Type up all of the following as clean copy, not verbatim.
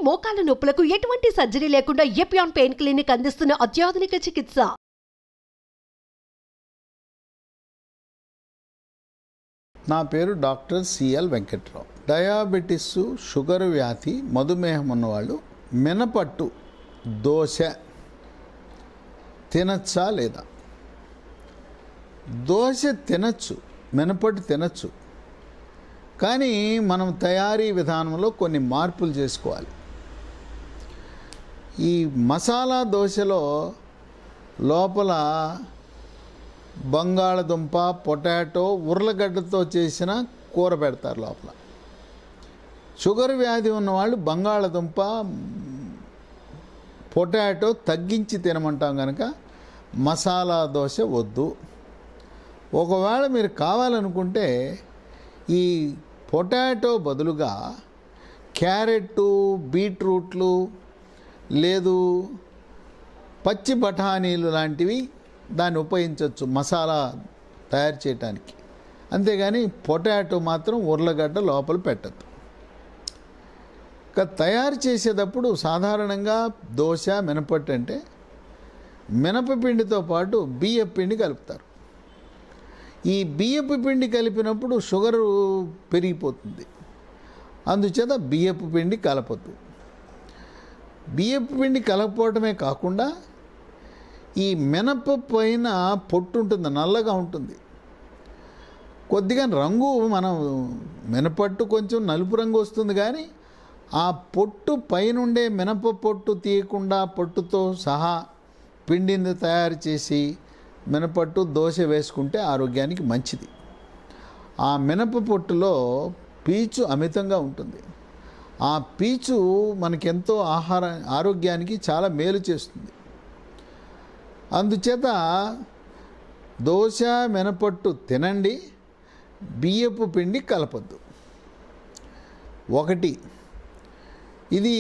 మోకాల నొప్పులకు ఎటువంటి సర్జరీ లేకుండా ఎపియాన్ పెయిన్ క్లినిక్ అందిస్తున్న అత్యాధునిక చికిత్స. నా పేరు doctor CL Venkatrao. Diabetes, sugar వ్యాధి, మధుమేహం ఉన్నవాళ్ళు మినపట్టు దోశ తినచ్చా లేదా? దోశ తినచ్చు, మినపట్టు తినచ్చు, కానీ మనం తయారీ విధానంలో కొన్ని మార్పులు చేసుకోవాలి. ఈ మసాలా దోశలో లోపల బంగాళదుంప, పొటాటో, ఉర్లగడ్డతో చేసిన కూర పెడతారు లోపల. షుగర్ వ్యాధి ఉన్నవాళ్ళు బంగాళదుంప, పొటాటో తగ్గించి తినమంటాం కనుక మసాలా దోశ వద్దు. ఒకవేళ మీరు కావాలనుకుంటే ఈ పొటాటో బదులుగా క్యారెట్, బీట్రూట్లు, లేదు పచ్చి బఠానీలు లాంటివి దాన్ని ఉపయోగించవచ్చు మసాలా తయారు చేయడానికి. అంతేగాని పొటాటో మాత్రం ఉర్లగడ్డ లోపల పెట్టద్దు. ఇక తయారు చేసేటప్పుడు సాధారణంగా దోశ, మినపట్టు అంటే మినపపిండితో పాటు బియ్యపు పిండి కలుపుతారు. ఈ బియ్యపు పిండి కలిపినప్పుడు షుగరు పెరిగిపోతుంది. అందుచేత బియ్యపు పిండి కలపద్దు. బియ్యపు పిండి కలపపోవటమే కాకుండా ఈ మినప పైన పొట్టు ఉంటుంది, నల్లగా ఉంటుంది. కొద్దిగా రంగు మనం మినపట్టు కొంచెం నలుపు రంగు వస్తుంది, కానీ ఆ పొట్టు పైనుండే మినప పొట్టు తీయకుండా పొట్టుతో సహా పిండిని తయారు చేసి మినపట్టు దోశ వేసుకుంటే ఆరోగ్యానికి మంచిది. ఆ మినప పొట్టులో పీచు అమితంగా ఉంటుంది. ఆ పీచు మనకెంతో ఆరోగ్యానికి చాలా మేలు చేస్తుంది. అందుచేత దోశ, మినపట్టు తినండి, బియ్యపు పిండి కలపద్దు. ఒకటి, ఇది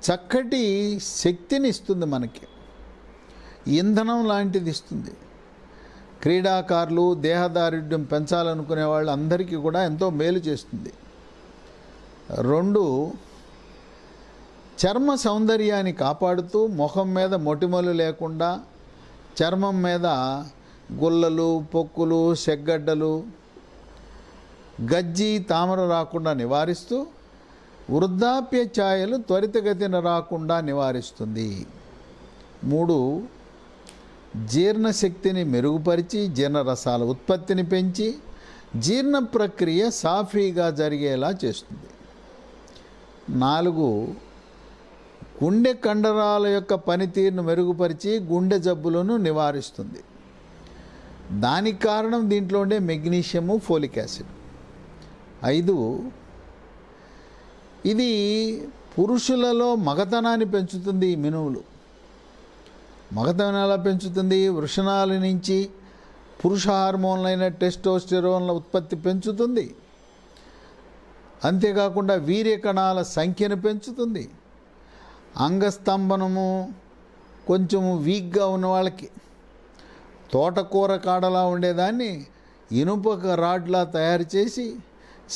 చక్కటి శక్తిని ఇస్తుంది, మనకి ఇంధనం లాంటిది ఇస్తుంది. క్రీడాకారులు, దేహదారుఢ్యం పెంచాలనుకునే వాళ్ళు అందరికీ కూడా ఎంతో మేలు చేస్తుంది. 2, చర్మ సౌందర్యాన్ని కాపాడుతూ ముఖం మీద మొటిమలు లేకుండా, చర్మం మీద గుల్లలు, పొక్కులు, సెగ్గడ్డలు, గజ్జి, తామర రాకుండా నివారిస్తూ వృద్ధాప్య ఛాయలు త్వరితగతిన రాకుండా నివారిస్తుంది. 3, జీర్ణశక్తిని మెరుగుపరిచి జీర్ణరసాల ఉత్పత్తిని పెంచి జీర్ణ ప్రక్రియ సాఫీగా జరిగేలా చేస్తుంది. 4, గుండె కండరాల యొక్క పనితీరును మెరుగుపరిచి గుండె జబ్బులను నివారిస్తుంది. దానికి కారణం దీంట్లో ఉండే మెగ్నీషియము, ఫోలిక్ యాసిడ్. 5, ఇది పురుషులలో మగతనాన్ని పెంచుతుంది. ఈ మినువులు మగతనం ఎలా పెంచుతుంది? వృషణాల నుంచి పురుష హార్మోన్లైన టెస్టోస్టెరోన్ల ఉత్పత్తి పెంచుతుంది. అంతేకాకుండా వీర్య కణాల సంఖ్యను పెంచుతుంది. అంగస్తంభనము కొంచెము వీక్గా ఉన్న వాళ్ళకి తోటకూర కాడలా ఉండేదాన్ని ఇనుప రాడ్లా తయారు చేసి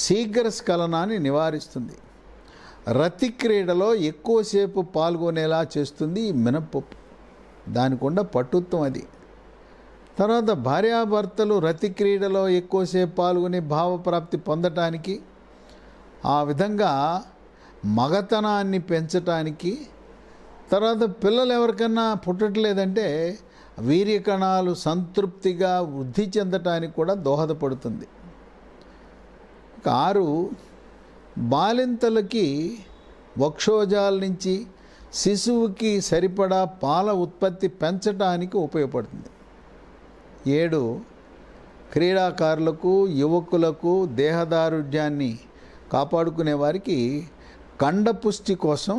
శీఘ్ర స్ఖలనాన్ని నివారిస్తుంది. రతి క్రీడలో ఎక్కువసేపు పాల్గొనేలా చేస్తుంది ఈ మినపప్పు. దానికొండ పట్టుత్వం అది. తర్వాత భార్యాభర్తలు రతి క్రీడలో ఎక్కువసేపు పాల్గొని భావప్రాప్తి పొందటానికి, ఆ విధంగా మగతనాన్ని పెంచటానికి, తర్వాత పిల్లలు ఎవరికన్నా పుట్టట్లేదంటే వీర్యకణాలు సంతృప్తిగా వృద్ధి చెందటానికి కూడా దోహదపడుతుంది. 6, బాలింతలకి వక్షోజాల నుంచి శిశువుకి సరిపడా పాల ఉత్పత్తి పెంచడానికి ఉపయోగపడుతుంది. 7, క్రీడాకారులకు, యువకులకు, దేహదారుఢ్యాన్ని కాపాడుకునే వారికి కండపుష్టి కోసం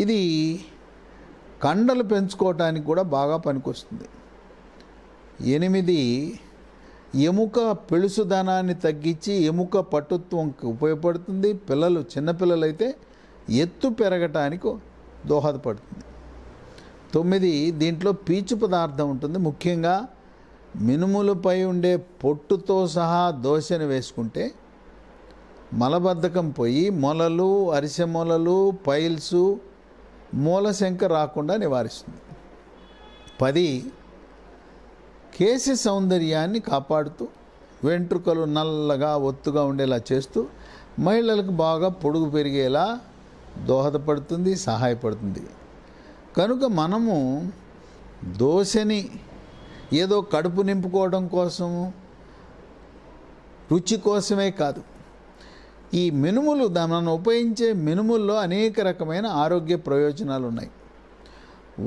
ఇది కండలు పెంచుకోవటానికి కూడా బాగా పనికొస్తుంది. 8, ఎముక పెళుసుదనాన్ని తగ్గించి ఎముక పటుత్వంకి ఉపయోగపడుతుంది. పిల్లలు, చిన్నపిల్లలైతే ఎత్తు పెరగటానికి దోహదపడుతుంది. 9, దీంట్లో పీచు పదార్థం ఉంటుంది. ముఖ్యంగా మినుములపై ఉండే పొట్టుతో సహా దోశను వేసుకుంటే మలబద్ధకం పోయి మొలలు, అరిసె మొలలు, పైల్సు, మూలశంక రాకుండా నివారిస్తుంది. 10 కేశ సౌందర్యాన్ని కాపాడుతూ వెంట్రుకలు నల్లగా ఒత్తుగా ఉండేలా చేస్తూ మహిళలకు బాగా పొడుగు పెరిగేలా దోహదపడుతుంది, సహాయపడుతుంది. కనుక మనము దోశని ఏదో కడుపు నింపుకోవడం కోసము, రుచి కోసమే కాదు, ఈ మినుములు మనం ఉపయోగించే మినుముల్లో అనేక రకమైన ఆరోగ్య ప్రయోజనాలు ఉన్నాయి.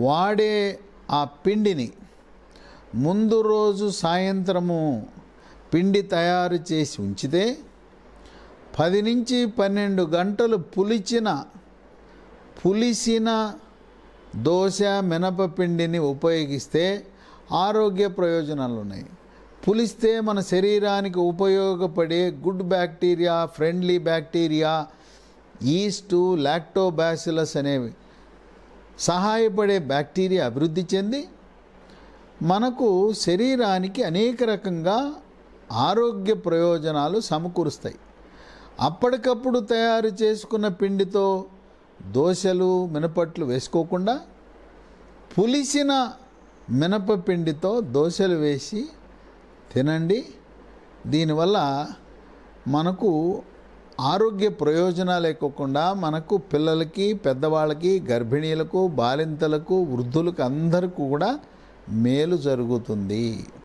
వాడే ఆ పిండిని ముందు రోజు సాయంత్రము పిండి తయారు చేసి ఉంచితే 10 నుంచి 12 గంటలు పులిసిన దోశ, మినపపిండిని ఉపయోగిస్తే ఆరోగ్య ప్రయోజనాలు ఉన్నాయి. పులిస్తే మన శరీరానికి ఉపయోగపడే good bacteria, friendly bacteria, yeast, lactobacillus అనేవి సహాయపడే బ్యాక్టీరియా అభివృద్ధి చెంది మనకు శరీరానికి అనేక రకంగా ఆరోగ్య ప్రయోజనాలు సమకూరుస్తాయి. అప్పటికప్పుడు తయారు చేసుకున్న పిండితో దోశలు, మినపట్లు వేసుకోకుండా పులిసిన మినపపిండితో దోశలు వేసి తినండి. దీనివల్ల మనకు ఆరోగ్య ప్రయోజనాలే కాకుండా మనకు పిల్లలకి, పెద్దవాళ్ళకి, గర్భిణీలకు, బాలింతలకు, వృద్ధులకు అందరికీ కూడా మేలు జరుగుతుంది.